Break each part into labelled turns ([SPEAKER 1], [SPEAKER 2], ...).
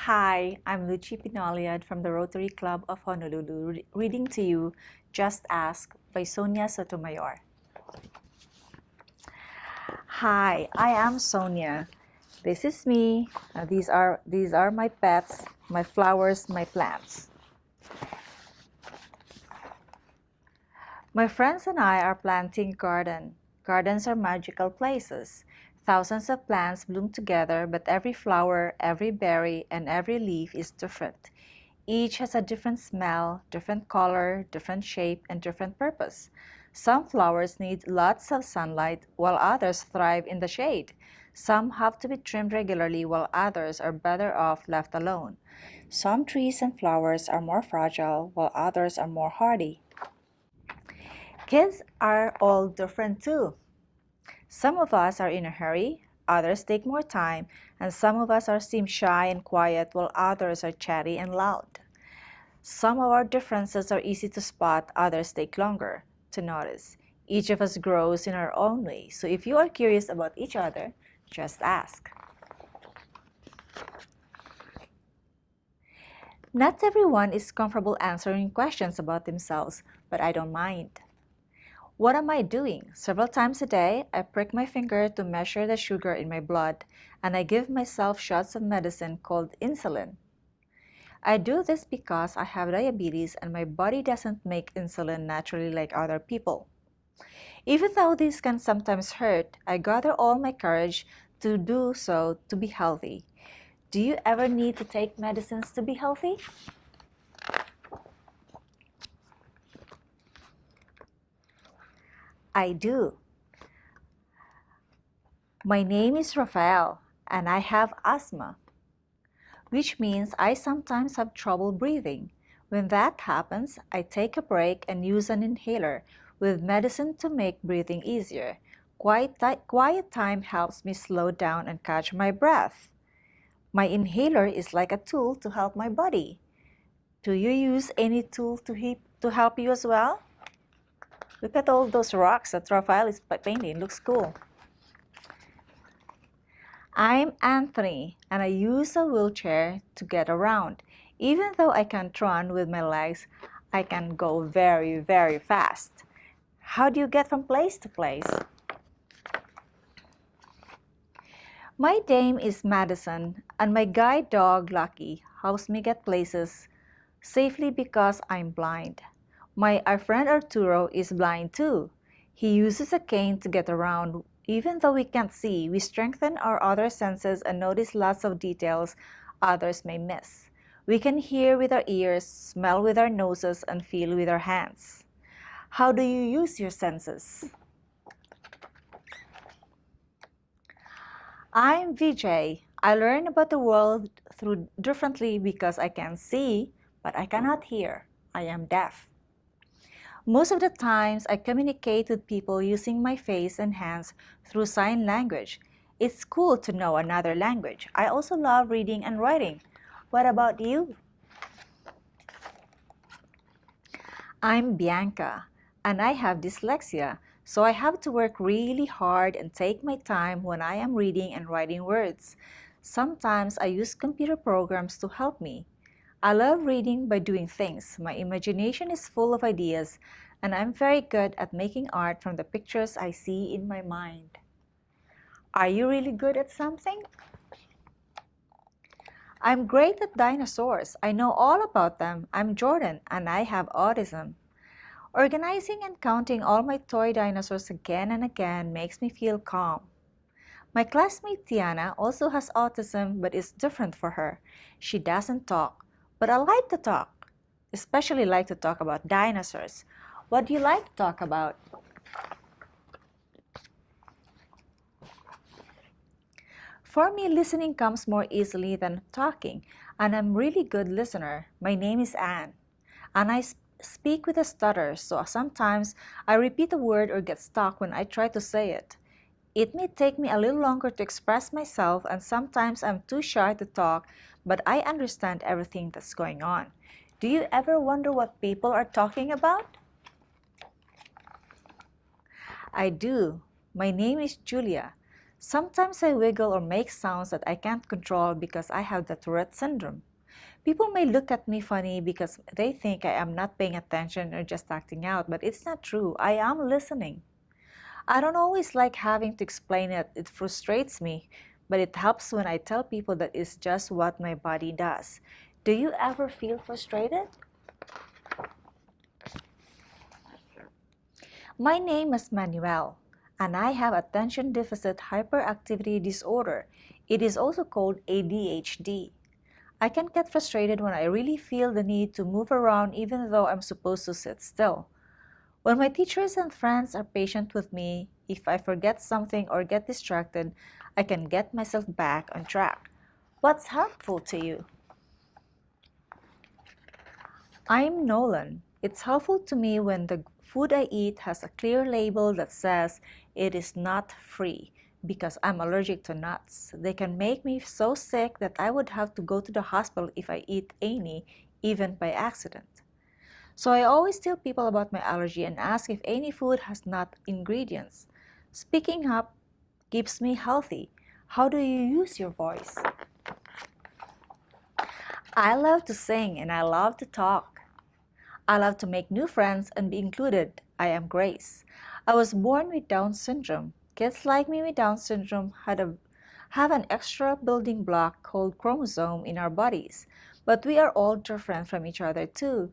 [SPEAKER 1] Hi, I'm Lucy Pinoliad from the Rotary Club of Honolulu, reading to you Just Ask by Sonia Sotomayor. Hi, I am Sonia. This is me. These are my pets, my flowers, my plants. My friends and I are planting a garden. Gardens are magical places. Thousands of plants bloom together, but every flower, every berry, and every leaf is different. Each has a different smell, different color, different shape, and different purpose. Some flowers need lots of sunlight, while others thrive in the shade. Some have to be trimmed regularly, while others are better off left alone. Some trees and flowers are more fragile, while others are more hardy. Kids are all different too. Some of us are in a hurry, others take more time, and some of us seem shy and quiet, while others are chatty and loud. Some of our differences are easy to spot, others take longer to notice. Each of us grows in our own way, so if you are curious about each other, just ask. Not everyone is comfortable answering questions about themselves, but I don't mind. What am I doing? Several times a day, I prick my finger to measure the sugar in my blood, and I give myself shots of medicine called insulin. I do this because I have diabetes and my body doesn't make insulin naturally like other people. Even though this can sometimes hurt, I gather all my courage to do so to be healthy. Do you ever need to take medicines to be healthy? I do. My name is Rafael and I have asthma, which means I sometimes have trouble breathing. When that happens, I take a break and use an inhaler with medicine to make breathing easier. Quiet time helps me slow down and catch my breath. My inhaler is like a tool to help my body. Do you use any tool to help you as well? Look at all those rocks that Raphael is painting. Looks cool. I'm Anthony, and I use a wheelchair to get around. Even though I can't run with my legs, I can go very, very fast. How do you get from place to place? My name is Madison, and my guide dog, Lucky, helps me get places safely because I'm blind. Our friend Arturo is blind too. He uses a cane to get around. Even though we can't see, we strengthen our other senses and notice lots of details others may miss. We can hear with our ears, smell with our noses, and feel with our hands. How do you use your senses? I'm VJ. I learn about the world through differently because I can see, but I cannot hear. I am deaf. Most of the times, I communicate with people using my face and hands through sign language. It's cool to know another language. I also love reading and writing. What about you? I'm Bianca, and I have dyslexia, so I have to work really hard and take my time when I am reading and writing words. Sometimes I use computer programs to help me. I love reading by doing things. My imagination is full of ideas, and I'm very good at making art from the pictures I see in my mind. Are you really good at something? I'm great at dinosaurs. I know all about them. I'm Jordan, and I have autism. Organizing and counting all my toy dinosaurs again and again makes me feel calm. My classmate Tiana also has autism, but it's different for her. She doesn't talk, but I like to talk, especially like to talk about dinosaurs. What do you like to talk about? For me, listening comes more easily than talking, and I'm a really good listener. My name is Anne, and I speak with a stutter, so sometimes I repeat a word or get stuck when I try to say it. It may take me a little longer to express myself, and sometimes I'm too shy to talk, but I understand everything that's going on. Do you ever wonder what people are talking about? I do. My name is Julia. Sometimes I wiggle or make sounds that I can't control because I have the Tourette syndrome. People may look at me funny because they think I am not paying attention or just acting out, but it's not true. I am listening. I don't always like having to explain it. It frustrates me, but it helps when I tell people that it's just what my body does. Do you ever feel frustrated? My name is Manuel, and I have attention deficit hyperactivity disorder. It is also called ADHD. I can get frustrated when I really feel the need to move around even though I'm supposed to sit still. When my teachers and friends are patient with me, if I forget something or get distracted, I can get myself back on track. What's helpful to you? I'm Nolan. It's helpful to me when the food I eat has a clear label that says it is not free because I'm allergic to nuts. They can make me so sick that I would have to go to the hospital if I eat any, even by accident. So I always tell people about my allergy and ask if any food has nut ingredients. Speaking up keeps me healthy. How do you use your voice? I love to sing and I love to talk. I love to make new friends and be included. I am Grace. I was born with Down syndrome. Kids like me with Down syndrome have an extra building block called chromosome in our bodies, but we are all different from each other too.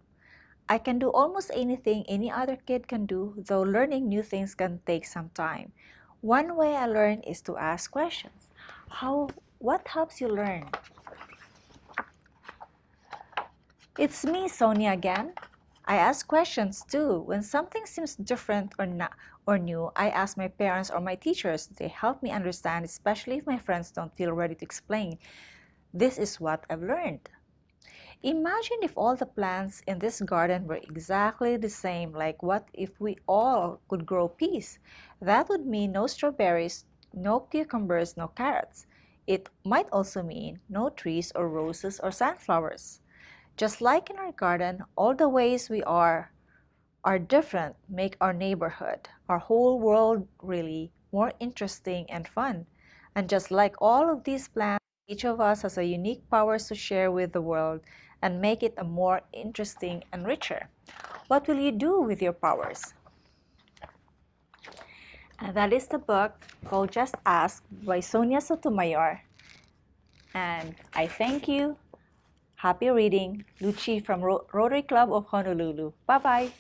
[SPEAKER 1] I can do almost anything any other kid can do, though learning new things can take some time. One way I learn is to ask questions. What helps you learn? It's me, Sonia again. I ask questions too. When something seems different or new, I ask my parents or my teachers. They help me understand, especially if my friends don't feel ready to explain. This is what I've learned. Imagine if all the plants in this garden were exactly the same, like what if we all could grow peas? That would mean no strawberries, no cucumbers, no carrots. It might also mean no trees or roses or sunflowers. Just like in our garden, all the ways we are different make our neighborhood, our whole world really more interesting and fun. And just like all of these plants, each of us has a unique powers to share with the world and make it a more interesting and richer. What will you do with your powers? And that is the book called Just Ask by Sonia Sotomayor. And I thank you. Happy reading. Luci from Rotary Club of Honolulu. Bye-bye.